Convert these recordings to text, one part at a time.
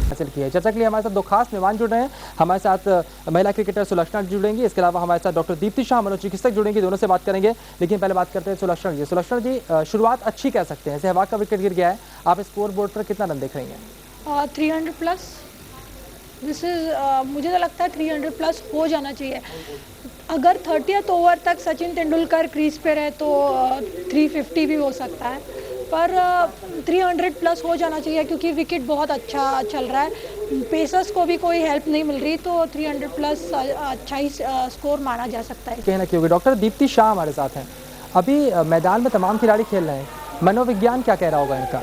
हासिल की है। चर्चा के लिए हमारे साथ दो खास मेहमान जुड़ रहे हैं। हमारे साथ महिला क्रिकेटर सुलक्षणा जी जुड़ेंगी, इसके अलावा हमारे साथ डॉक्टर दीप्ति शाह मनोचिकित्सक जुड़ेंगे, दोनों से बात करेंगे। लेकिन पहले बात करते हैं सुलक्षणा जी। सुलक्षणा जी, शुरुआत अच्छी कह सकते हैं, सहवाग का विकेट गिर गया है, आप स्कोर बोर्ड पर कितना रन देख रही हैं? 300 प्लस। दिस इज मुझे तो लगता है 300 प्लस हो जाना चाहिए। अगर 30th ओवर तक सचिन तेंदुलकर क्रीज पे रहे तो 350 भी हो सकता है, पर 300 प्लस हो जाना चाहिए क्योंकि विकेट बहुत अच्छा चल रहा है। पेसर्स को भी कोई हेल्प नहीं मिल रही, तो 300 प्लस अच्छा ही स्कोर माना जा सकता है। कहना क्योंकि डॉक्टर दीप्ति शाह हमारे साथ हैं। अभी मैदान में तमाम खिलाड़ी खेल रहे हैं, मनोविज्ञान क्या कह रहा होगा इनका?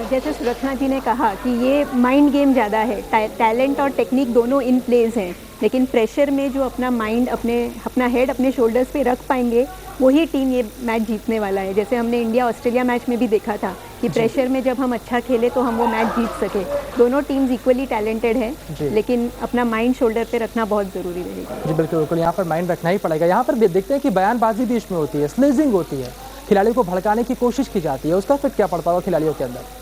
जैसे सुलक्षणा जी ने कहा कि ये माइंड गेम ज़्यादा है, टैलेंट और टेक्निक दोनों इन प्लेस हैं, लेकिन प्रेशर में जो अपना माइंड अपना हेड अपने शोल्डर्स पे रख पाएंगे वही टीम ये मैच जीतने वाला है। जैसे हमने इंडिया ऑस्ट्रेलिया मैच में भी देखा था कि प्रेशर में जब हम अच्छा खेले तो हम वो मैच जीत सके। दोनों टीम्स इक्वली टैलेंटेड हैं, लेकिन अपना माइंड शोल्डर पे रखना बहुत ज़रूरी रहेगा। जी बिल्कुल बिल्कुल, यहाँ पर माइंड रखना ही पड़ेगा। यहाँ पर देखते हैं कि बयानबाजी भी इसमें होती है, स्लेजिंग होती है, खिलाड़ियों को भड़काने की कोशिश की जाती है, उसका फिर क्या पड़ता होगा खिलाड़ियों के अंदर?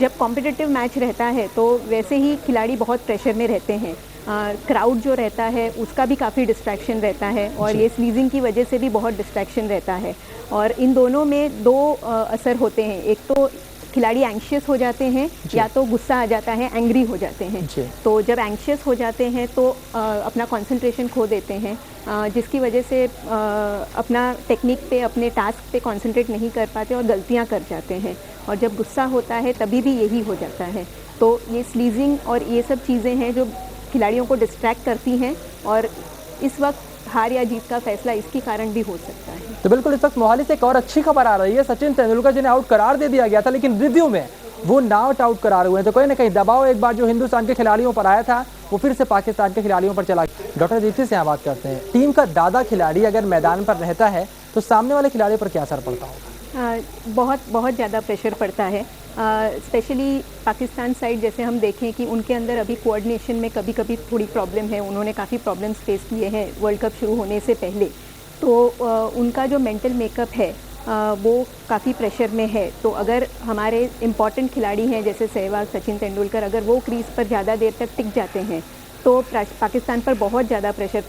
जब कॉम्पिटिटिव मैच रहता है तो वैसे ही खिलाड़ी बहुत प्रेशर में रहते हैं। क्राउड जो रहता है उसका भी काफ़ी डिस्ट्रैक्शन रहता है और ये स्लीजिंग की वजह से भी बहुत डिस्ट्रैक्शन रहता है। और इन दोनों में दो असर होते हैं, एक तो खिलाड़ी एंग्शियस हो जाते हैं या तो गुस्सा आ जाता है, एंग्री हो जाते हैं। तो जब एंग्शियस हो जाते हैं तो अपना कंसंट्रेशन खो देते हैं, जिसकी वजह से अपना टेक्निक पे, अपने टास्क पे कंसंट्रेट नहीं कर पाते और गलतियां कर जाते हैं। और जब गुस्सा होता है तभी भी यही हो जाता है। तो ये स्लीजिंग और ये सब चीज़ें हैं जो खिलाड़ियों को डिस्ट्रैक्ट करती हैं और इस वक्त हार या जीत का फैसला इसके कारण भी हो सकता है। तो बिल्कुल इस वक्त मोहाली से एक और अच्छी खबर आ रही है। सचिन तेंदुलकर जिन्हें आउट करार दे दिया गया था, लेकिन रिव्यू में वो नॉट आउट करार हुए, तो कहीं ना कहीं दबाव एक बार जो हिंदुस्तान के खिलाड़ियों पर आया था वो फिर से पाकिस्तान के खिलाड़ियों पर चला। डॉक्टर दीप्ति से यहाँ बात करते हैं, टीम का दादा खिलाड़ी अगर मैदान पर रहता है तो सामने वाले खिलाड़ियों पर क्या असर पड़ता होगा? बहुत ज़्यादा प्रेशर पड़ता है। स्पेशली पाकिस्तान साइड जैसे हम देखें कि उनके अंदर अभी कोऑर्डिनेशन में कभी कभी थोड़ी प्रॉब्लम है। उन्होंने काफ़ी प्रॉब्लम्स फेस किए हैं वर्ल्ड कप शुरू होने से पहले। तो उनका जो मेंटल मेकअप है वो काफ़ी प्रेशर में है। तो अगर हमारे इम्पॉर्टेंट खिलाड़ी हैं जैसे सहवाग, सचिन तेंदुलकर, अगर वो क्रीज पर ज़्यादा देर तक टिक जाते हैं तो पाकिस्तान पर बहुत ज़्यादा प्रेशर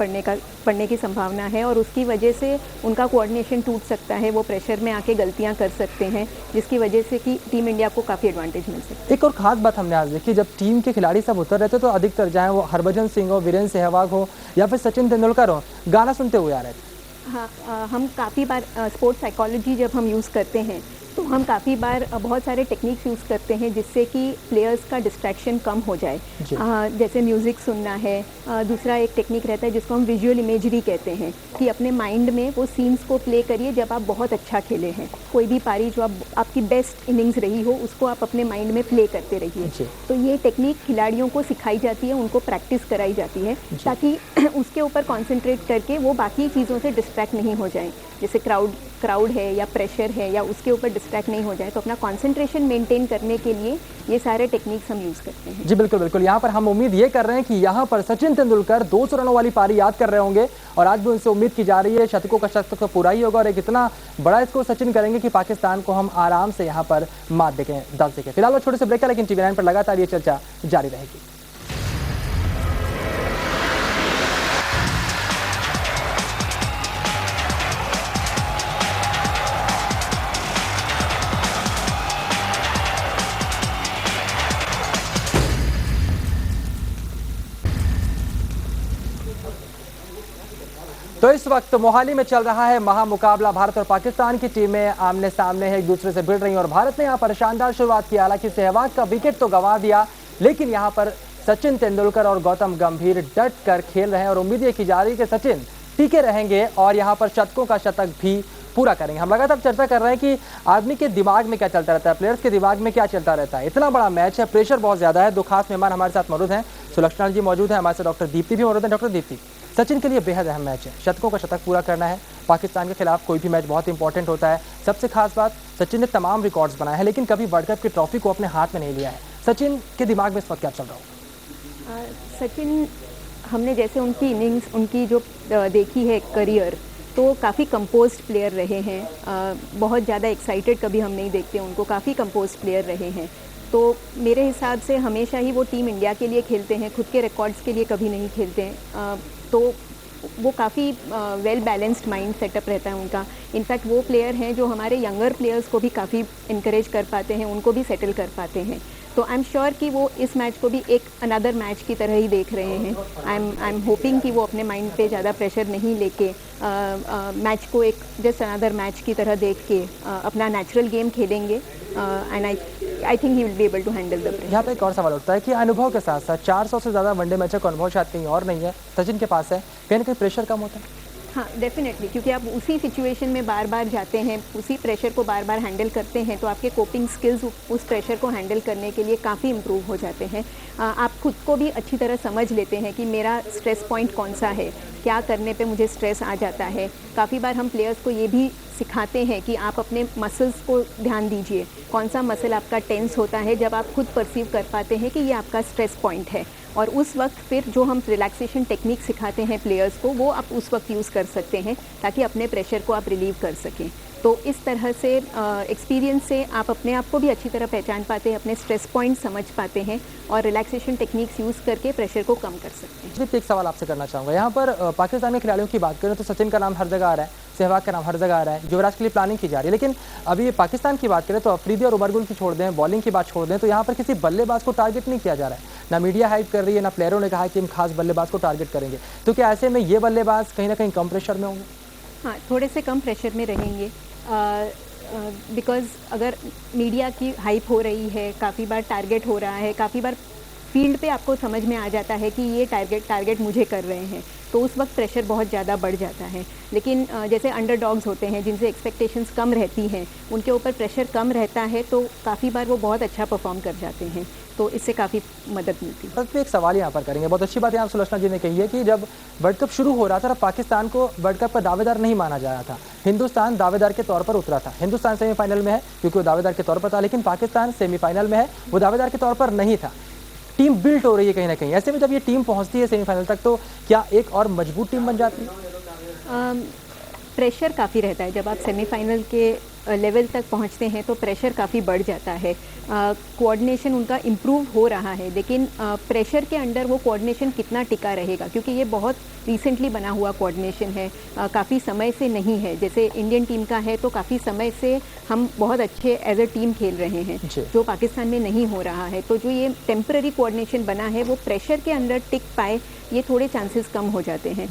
पड़ने की संभावना है और उसकी वजह से उनका कोऑर्डिनेशन टूट सकता है। वो प्रेशर में आके गलतियां कर सकते हैं, जिसकी वजह से कि टीम इंडिया को काफ़ी एडवांटेज मिल सकता है। एक और खास बात हमने आज देखी, जब टीम के खिलाड़ी सब उतर रहते तो अधिकतर चाहे वो हरभजन सिंह हो, वीरेंद्र सहवाग हो या फिर सचिन तेंदुलकर हो, गाना सुनते हुए आ रहे थे। हाँ, हम काफ़ी बार स्पोर्ट्स साइकोलॉजी जब हम यूज़ करते हैं तो हम काफ़ी बार बहुत सारे टेक्निक्स यूज़ करते हैं जिससे कि प्लेयर्स का डिस्ट्रैक्शन कम हो जाए। जैसे म्यूज़िक सुनना है। दूसरा एक टेक्निक रहता है जिसको हम विजुअल इमेजरी कहते हैं कि अपने माइंड में वो सीन्स को प्ले करिए जब आप बहुत अच्छा खेले हैं। कोई भी पारी जो आपकी बेस्ट इनिंग्स रही हो उसको आप अपने माइंड में प्ले करते रहिए। तो ये टेक्निक खिलाड़ियों को सिखाई जाती है, उनको प्रैक्टिस कराई जाती है ताकि उसके ऊपर कॉन्सेंट्रेट करके वो बाकी चीज़ों से डिस्ट्रैक्ट नहीं हो जाएँ। जैसे क्राउड है या प्रेशर है या उसके ऊपर डिस्ट्रैक्ट नहीं हो जाए, तो अपना कंसंट्रेशन मेंटेन करने के लिए ये सारे टेक्निक्स हम यूज़ करते हैं। जी बिल्कुल बिल्कुल, यहाँ पर हम उम्मीद ये कर रहे हैं कि यहाँ पर सचिन तेंदुलकर 200 रनों वाली पारी याद कर रहे होंगे और आज भी उनसे उम्मीद की जा रही है शतकों का शतक तो पूरा ही होगा और एक इतना बड़ा स्कोर सचिन करेंगे कि पाकिस्तान को हम आराम से यहाँ पर मात देखें, दस देखें। फिलहाल छोटे से ब्रेक है, लेकिन TV9 पर लगातार ये चर्चा जारी रहेगी। तो इस वक्त मोहाली में चल रहा है महामुकाबला। भारत और पाकिस्तान की टीमें आमने सामने हैं, एक दूसरे से भिड़ रही हैं और भारत ने यहां पर शानदार शुरुआत की। हालांकि सहवाग का विकेट तो गंवा दिया, लेकिन यहां पर सचिन तेंदुलकर और गौतम गंभीर डट कर खेल रहे हैं और उम्मीद ये की जा रही है कि सचिन टीके रहेंगे और यहां पर शतकों का शतक भी पूरा करेंगे। हम लगातार चर्चा कर रहे हैं कि आदमी के दिमाग में क्या चलता रहता है, प्लेयर्स के दिमाग में क्या चलता रहता है। इतना बड़ा मैच है, प्रेशर बहुत ज्यादा है। दो खास मेहमान हमारे साथ मौजूद हैं, सुलक्षणा जी मौजूद है, हमारे साथ डॉक्टर दीप्ति भी मौजूद है। डॉक्टर दीप्ति, सचिन के लिए बेहद अहम मैच है, शतकों का शतक पूरा करना है। पाकिस्तान के खिलाफ कोई भी मैच बहुत इंपॉर्टेंट होता है। सबसे खास बात, सचिन ने तमाम रिकॉर्ड्स बनाए हैं लेकिन कभी वर्ल्ड कप की ट्रॉफी को अपने हाथ में नहीं लिया है। सचिन के दिमाग में इस वक्त क्या चल रहा होगा? सचिन, हमने जैसे उनकी इनिंग्स, उनकी जो देखी है करियर, तो काफ़ी कंपोज्ड प्लेयर रहे हैं। बहुत ज़्यादा एक्साइटेड कभी हम नहीं देखते उनको, काफ़ी कंपोज्ड प्लेयर रहे हैं। तो मेरे हिसाब से हमेशा ही वो टीम इंडिया के लिए खेलते हैं, खुद के रिकॉर्ड्स के लिए कभी नहीं खेलते हैं। तो वो काफ़ी वेल बैलेंस्ड माइंड सेटअप रहता है उनका। इनफैक्ट वो प्लेयर हैं जो हमारे यंगर प्लेयर्स को भी काफ़ी इनकरेज कर पाते हैं, उनको भी सेटल कर पाते हैं। तो आई एम श्योर कि वो इस मैच को भी एक अनदर मैच की तरह ही देख रहे हैं। आई एम होपिंग कि वो अपने माइंड पे ज़्यादा प्रेशर नहीं लेके मैच को एक जस्ट अनदर मैच की तरह देख के अपना नेचुरल गेम खेलेंगे and I think he will be able to handle the pressure. यहाँ पे एक और सवाल उठता है कि अनुभव के साथ साथ 400 से ज़्यादा वनडे मैचों का अनुभव शायद कहीं और नहीं है, सचिन के पास है, कहीं ना कहीं प्रेशर कम होता है। हाँ डेफिनेटली, क्योंकि आप उसी सिचुएशन में बार बार जाते हैं, उसी प्रेशर को बार बार हैंडल करते हैं, तो आपके कोपिंग स्किल्स उस प्रेशर को हैंडल करने के लिए काफ़ी इम्प्रूव हो जाते हैं। आप खुद को भी अच्छी तरह समझ लेते हैं कि मेरा स्ट्रेस पॉइंट कौन सा है, क्या करने पे मुझे स्ट्रेस आ जाता है। काफ़ी बार हम प्लेयर्स को ये भी सिखाते हैं कि आप अपने मसल्स को ध्यान दीजिए, कौन सा मसल आपका टेंस होता है, जब आप खुद परसीव कर पाते हैं कि ये आपका स्ट्रेस पॉइंट है। और उस वक्त फिर जो हम रिलैक्सेशन टेक्निक सिखाते हैं प्लेयर्स को, वो आप उस वक्त यूज़ कर सकते हैं ताकि अपने प्रेशर को आप रिलीव कर सकें। तो इस तरह से एक्सपीरियंस से आप अपने आप को भी अच्छी तरह पहचान पाते हैं, अपने स्ट्रेस पॉइंट समझ पाते हैं और रिलैक्सेशन टेक्निक्स यूज़ करके प्रेशर को कम कर सकते हैं। एक सवाल आपसे करना चाहूँगा, यहाँ पर पाकिस्तान के खिलाड़ियों की बात करें तो सचिन का नाम हर जगह आ रहा है, सहवाग का नाम हर जगह आ रहा है, युवराज के लिए प्लानिंग की जा रही है। लेकिन अभी पाकिस्तान की बात करें तो अफरीदी और उमर गुल की छोड़ दें, बॉलिंग की बात छोड़ दें, तो यहाँ पर किसी बल्लेबाज को टारगेट नहीं किया जा रहा है। ना मीडिया हाइप कर रही है, ना प्लेयरों ने कहा कि हम खास बल्लेबाज को टारगेट करेंगे। तो क्या ऐसे में ये बल्लेबाज कहीं ना कहीं कम प्रेशर में होंगे? हाँ, थोड़े से कम प्रेशर में रहेंगे बिकॉज़ अगर मीडिया की हाइप हो रही है, काफ़ी बार टारगेट हो रहा है, काफ़ी बार फील्ड पे आपको समझ में आ जाता है कि ये टारगेट मुझे कर रहे हैं, तो उस वक्त प्रेशर बहुत ज़्यादा बढ़ जाता है। लेकिन जैसे अंडरडॉग्स होते हैं जिनसे एक्सपेक्टेशंस कम रहती हैं, उनके ऊपर प्रेशर कम रहता है, तो काफ़ी बार वो बहुत अच्छा परफॉर्म कर जाते हैं, तो इससे काफ़ी मदद मिलती है। बस एक सवाल यहाँ पर करेंगे, बहुत अच्छी बात यहाँ सुलोचना जी ने कही है कि जब वर्ल्ड कप शुरू हो रहा था, पाकिस्तान को वर्ल्ड कप का दावेदार नहीं माना जा रहा था, हिंदुस्तान दावेदार के तौर पर उतरा था। हिंदुस्तान सेमीफाइनल में है क्योंकि वो दावेदार के तौर पर था, लेकिन पाकिस्तान सेमीफाइनल में है, वो दावेदार के तौर पर नहीं था। टीम बिल्ट हो रही है कहीं ना कहीं, ऐसे में जब ये टीम पहुंचती है सेमीफाइनल तक, तो क्या एक और मजबूत टीम बन जाती है? प्रेशर काफ़ी रहता है, जब आप सेमीफाइनल के लेवल तक पहुंचते हैं तो प्रेशर काफ़ी बढ़ जाता है। कोऑर्डिनेशन उनका इम्प्रूव हो रहा है, लेकिन प्रेशर के अंडर वो कोऑर्डिनेशन कितना टिका रहेगा, क्योंकि ये बहुत रिसेंटली बना हुआ कोऑर्डिनेशन है, काफ़ी समय से नहीं है। जैसे इंडियन टीम का है तो काफ़ी समय से हम बहुत अच्छे एज अ टीम खेल रहे हैं, जो पाकिस्तान में नहीं हो रहा है। तो जो ये टेम्पररी कोऑर्डिनेशन बना है, वो प्रेशर के अंडर टिक पाए, ये थोड़े चांसेस कम हो जाते हैं।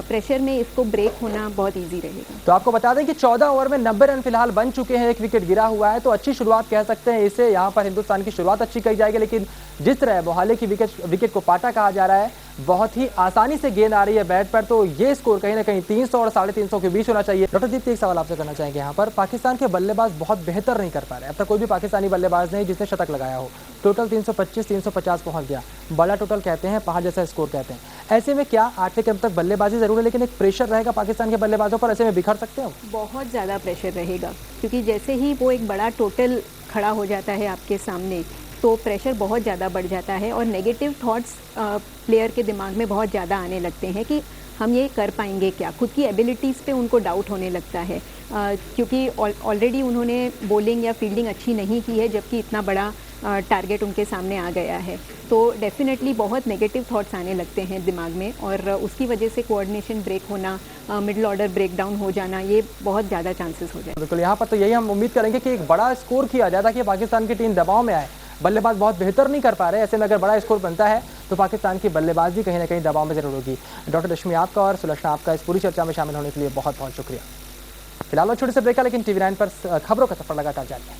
प्रेशर में इसको ब्रेक होना बहुत ईजी रहेगा। तो आपको बता दें कि 14 ओवर में 90 रन फिलहाल बन चुके हैं, एक विकेट गिरा हुआ है, तो अच्छी शुरुआत कह सकते हैं इसे। यहाँ पर हिंदुस्तान की शुरुआत अच्छी कही जाएगी, लेकिन जिस तरह मोहाली की विकेट को पाटा कहा जा रहा है, बहुत ही आसानी से गेंद आ रही है बैट पर, तो ये स्कोर कहीं ना कहीं 300 और 350 के बीच होना चाहिए। डॉक्टर दीप्ति, एक सवाल आपसे करना चाहेंगे, यहाँ पर पाकिस्तान के बल्लेबाज बहुत बेहतर नहीं कर पा रहे। अब तक कोई भी पाकिस्तानी बल्लेबाज नहीं जिसने शतक लगाया हो। टोटल 325-350 पहुंच गया, बड़ा टोटल कहते हैं, पहाड़ जैसा स्कोर कहते हैं। ऐसे में क्या 8वें क्रम तक बल्लेबाजी जरूर है, लेकिन एक प्रेशर रहेगा पाकिस्तान के बल्लेबाजों पर, ऐसे में बिखर सकते हो? बहुत ज़्यादा प्रेशर रहेगा, क्योंकि जैसे ही वो एक बड़ा टोटल खड़ा हो जाता है आपके सामने, तो प्रेशर बहुत ज़्यादा बढ़ जाता है और नेगेटिव थॉट्स प्लेयर के दिमाग में बहुत ज़्यादा आने लगते हैं कि हम ये कर पाएंगे क्या। खुद की एबिलिटीज़ पे उनको डाउट होने लगता है, क्योंकि ऑलरेडी उन्होंने बॉलिंग या फील्डिंग अच्छी नहीं की है, जबकि इतना बड़ा टारगेट उनके सामने आ गया है। तो डेफिनेटली बहुत नेगेटिव थॉट्स आने लगते हैं दिमाग में, और उसकी वजह से कोऑर्डिनेशन ब्रेक होना, मिडिल ऑर्डर ब्रेक डाउन हो जाना, ये बहुत ज़्यादा चांसेस हो जाए। बिल्कुल, यहाँ पर तो यही हम उम्मीद करेंगे कि एक बड़ा स्कोर किया जाए ताकि पाकिस्तान की टीम दबाव में आए। बल्लेबाज बहुत बेहतर नहीं कर पा रहे, ऐसे में अगर बड़ा स्कोर बनता है तो पाकिस्तान की बल्लेबाजी कहीं ना कहीं दबाव में जरूर होगी। डॉक्टर रश्मि आपका और सुलक्षणा आपका इस पूरी चर्चा में शामिल होने के लिए बहुत बहुत शुक्रिया। फिलहाल छोटे से ब्रेक है, लेकिन TV9 पर खबरों का सफर लगातार जारी है।